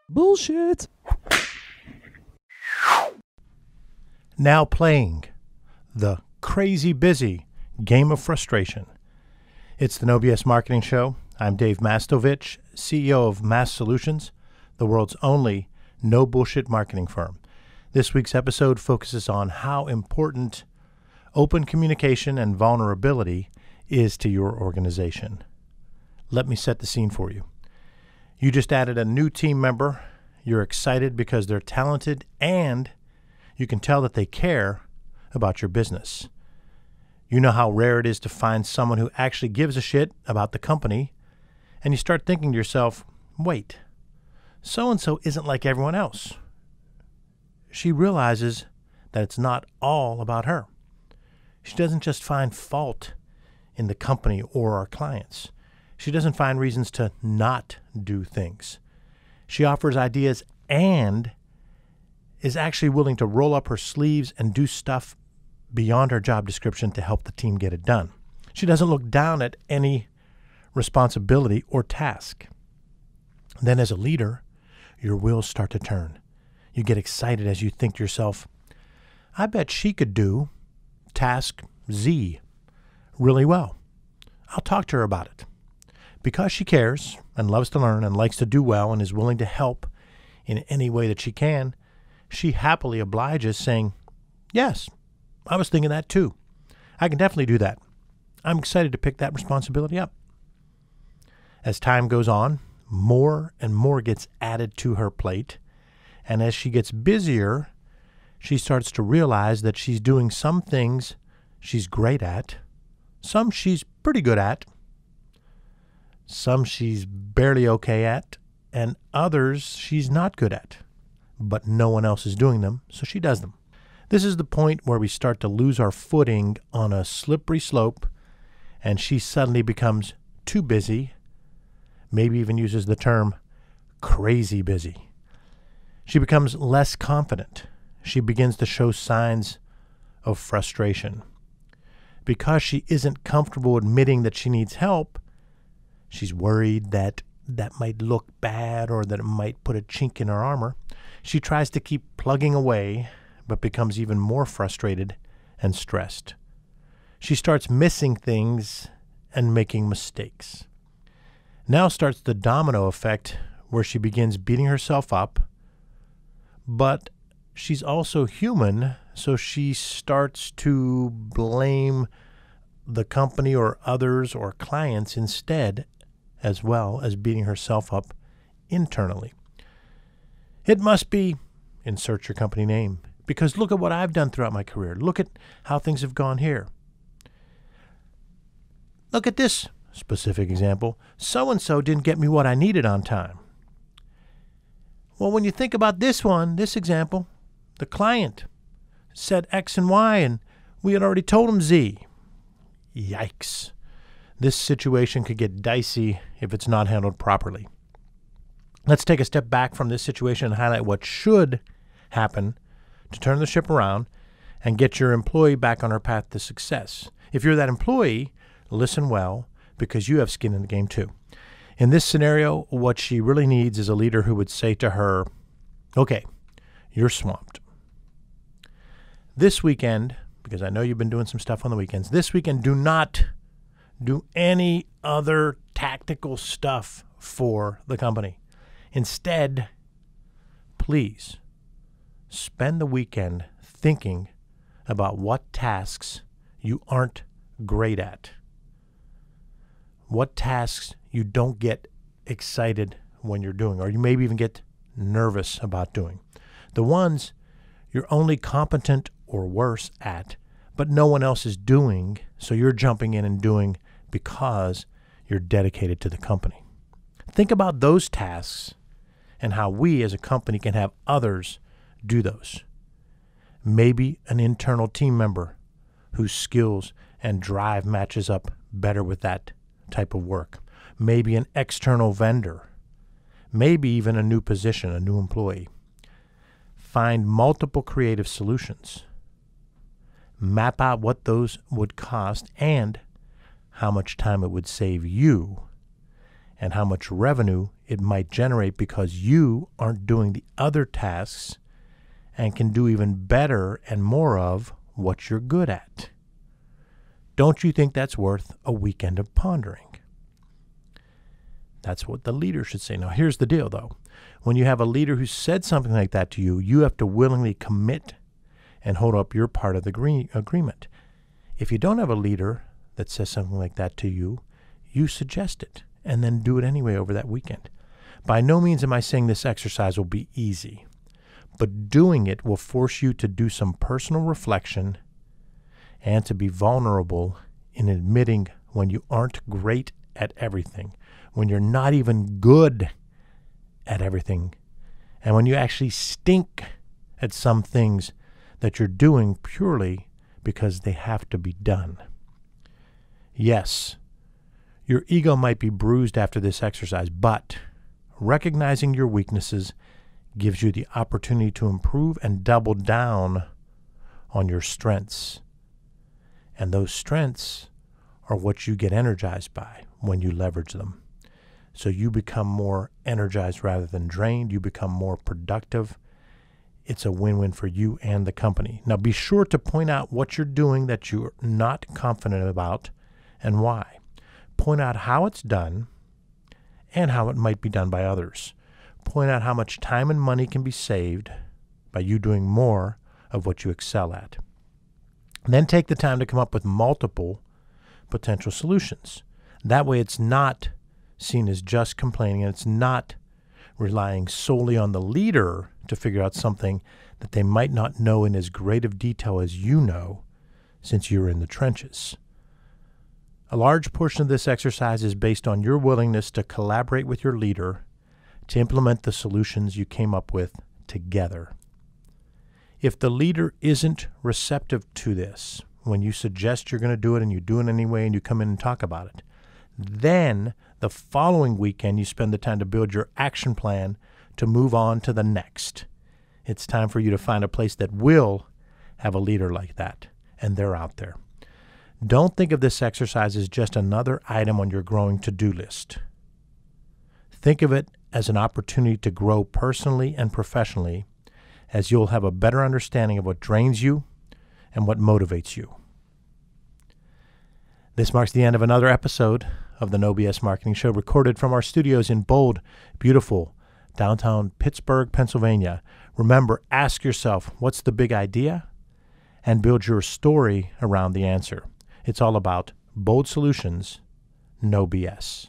Bullshit. Now playing the crazy busy game of frustration. It's the No BS Marketing Show. I'm Dave Mastovich, CEO of Mass Solutions, the world's only no bullshit marketing firm. This week's episode focuses on how important open communication and vulnerability is to your organization. Let me set the scene for you. You just added a new team member. You're excited because they're talented and you can tell that they care about your business. You know how rare it is to find someone who actually gives a shit about the company, and you start thinking to yourself, wait, so-and-so isn't like everyone else. She realizes that it's not all about her. She doesn't just find fault in the company or our clients. She doesn't find reasons to not do things. She offers ideas and is actually willing to roll up her sleeves and do stuff beyond her job description to help the team get it done. She doesn't look down at any responsibility or task. Then as a leader, your wheels start to turn. You get excited as you think to yourself, I bet she could do task Z really well. I'll talk to her about it. Because she cares and loves to learn and likes to do well and is willing to help in any way that she can, she happily obliges, saying, yes, I was thinking that too. I can definitely do that. I'm excited to pick that responsibility up. As time goes on, more and more gets added to her plate, and as she gets busier, she starts to realize that she's doing some things she's great at, some she's pretty good at, some she's barely okay at, and others she's not good at. But no one else is doing them, so she does them. This is the point where we start to lose our footing on a slippery slope, and she suddenly becomes too busy, maybe even uses the term crazy busy. She becomes less confident. She begins to show signs of frustration. Because she isn't comfortable admitting that she needs help, she's worried that might look bad or that it might put a chink in her armor. She tries to keep plugging away, but becomes even more frustrated and stressed. She starts missing things and making mistakes. Now starts the domino effect where she begins beating herself up, but she's also human, so she starts to blame the company or others or clients instead, as well as beating herself up internally. It must be, insert your company name, because look at what I've done throughout my career. Look at how things have gone here. Look at this specific example. So-and-so didn't get me what I needed on time. Well, when you think about this example, the client said X and Y, and we had already told him Z. Yikes. This situation could get dicey if it's not handled properly. Let's take a step back from this situation and highlight what should happen to turn the ship around and get your employee back on her path to success. If you're that employee, listen well, because you have skin in the game too. In this scenario, what she really needs is a leader who would say to her, okay, you're swamped. This weekend, because I know you've been doing some stuff on the weekends, this weekend do not do any other tactical stuff for the company. Instead, please spend the weekend thinking about what tasks you aren't great at. What tasks you don't get excited when you're doing, or you maybe even get nervous about doing. The ones you're only competent or worse at, but no one else is doing, so you're jumping in and doing because you're dedicated to the company. Think about those tasks and how we as a company can have others do those. Maybe an internal team member whose skills and drive matches up better with that type of work. Maybe an external vendor. Maybe even a new position, a new employee. Find multiple creative solutions. Map out what those would cost and how much time it would save you, and how much revenue it might generate because you aren't doing the other tasks and can do even better and more of what you're good at. Don't you think that's worth a weekend of pondering? That's what the leader should say. Now, here's the deal, though. When you have a leader who said something like that to you, you have to willingly commit and hold up your part of the agreement. If you don't have a leader that says something like that to you, you suggest it and then do it anyway over that weekend. By no means am I saying this exercise will be easy, but doing it will force you to do some personal reflection and to be vulnerable in admitting when you aren't great at everything, when you're not even good at everything, and when you actually stink at some things that you're doing purely because they have to be done. Yes, your ego might be bruised after this exercise, but recognizing your weaknesses gives you the opportunity to improve and double down on your strengths. And those strengths are what you get energized by when you leverage them. So you become more energized rather than drained. You become more productive. It's a win-win for you and the company. Now, be sure to point out what you're doing that you're not confident about and why. Point out how it's done and how it might be done by others. Point out how much time and money can be saved by you doing more of what you excel at. Then take the time to come up with multiple potential solutions. That way it's not seen as just complaining, and it's not relying solely on the leader to figure out something that they might not know in as great of detail as you know, since you're in the trenches. A large portion of this exercise is based on your willingness to collaborate with your leader to implement the solutions you came up with together. If the leader isn't receptive to this, when you suggest you're going to do it and you do it anyway and you come in and talk about it, then the following weekend you spend the time to build your action plan to move on to the next. It's time for you to find a place that will have a leader like that, and they're out there. Don't think of this exercise as just another item on your growing to-do list. Think of it as an opportunity to grow personally and professionally, as you'll have a better understanding of what drains you and what motivates you. This marks the end of another episode of the No BS Marketing Show, recorded from our studios in bold, beautiful downtown Pittsburgh, Pennsylvania. Remember, ask yourself, what's the big idea? And build your story around the answer. It's all about bold solutions, no BS.